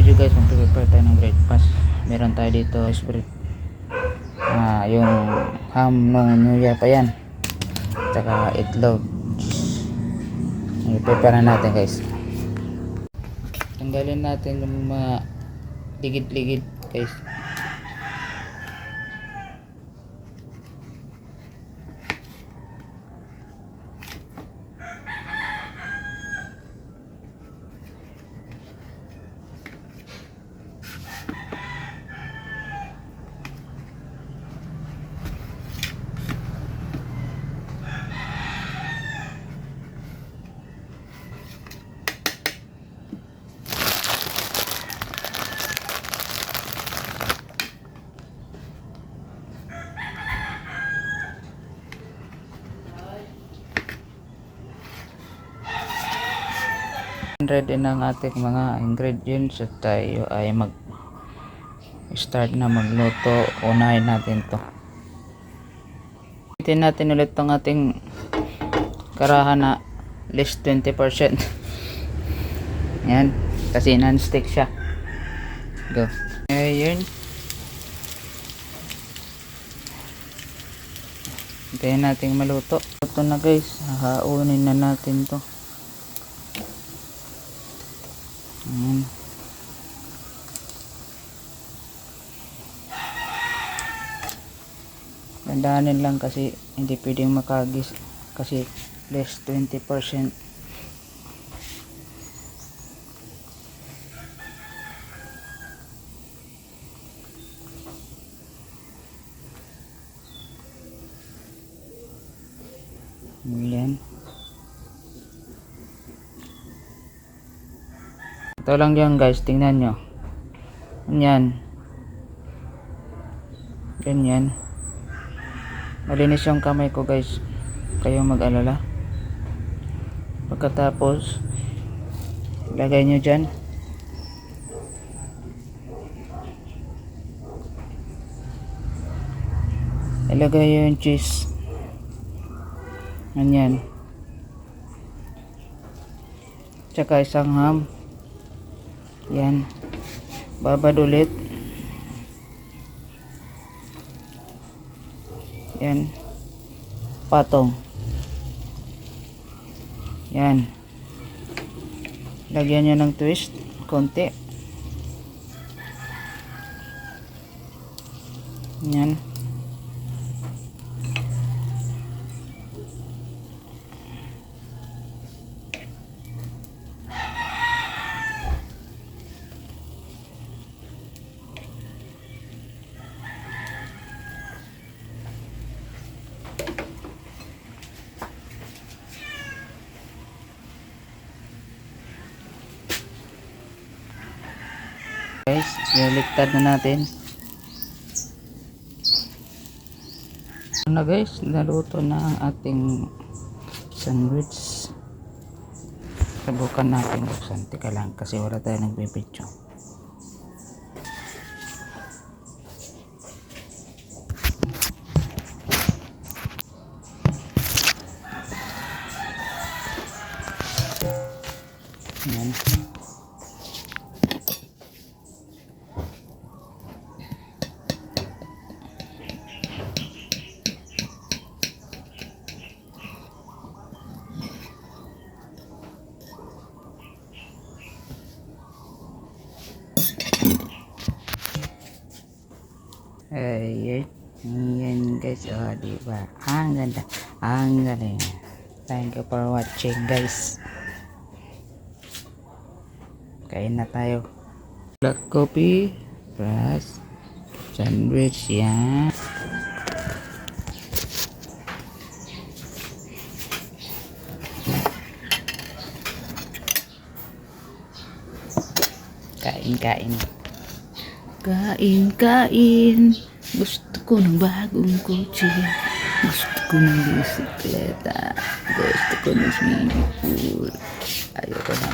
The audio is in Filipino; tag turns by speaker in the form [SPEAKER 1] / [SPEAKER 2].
[SPEAKER 1] video guys, mag-prepare tayo ng breakfast. Meron tayo dito spread, yung ham nung New Year pa yan, tsaka itlog. I-prepare na natin guys. Tanggalin natin yung mga ligid-ligid guys. Ready na ang ating mga ingredients at tayo ay mag start na magluto. Unahin natin to. Hitin natin ulit tong ating karahan na less 20%. Yan, kasi non-stick siya. Go. Ayun. Hintayin natin maluto. Ito na guys, hahaunin na natin to. Dandanin lang kasi hindi pwedeng makagis kasi less 20%. Yan. Ito lang yan guys, tingnan nyo. Yan. Ganyan. Malinis yung kamay ko guys, kayong mag-alala. Pagkatapos ilagay nyo dyan. Ilagay yung cheese. Ganyan. Tsaka isang ham. Yan. Babad ulit. Yan. Patong. Yan. Lagyan nyo ng twist. Konti. Yan. Guys, baliktad na natin. Ano guys, naluto na ang ating sandwich. Subukan natin buksan. Teka lang kasi wala tayo nagbibidyo. Yan. Ayan guys, diba? Ang ganda, ang galing. Thank you for watching guys. Kain na tayo. Black coffee plus sandwich yan. Kain. Gusto ko ng bagong kotse. Gusto ko ng bisikleta. Gusto ko ng swimming pool. Ayoko na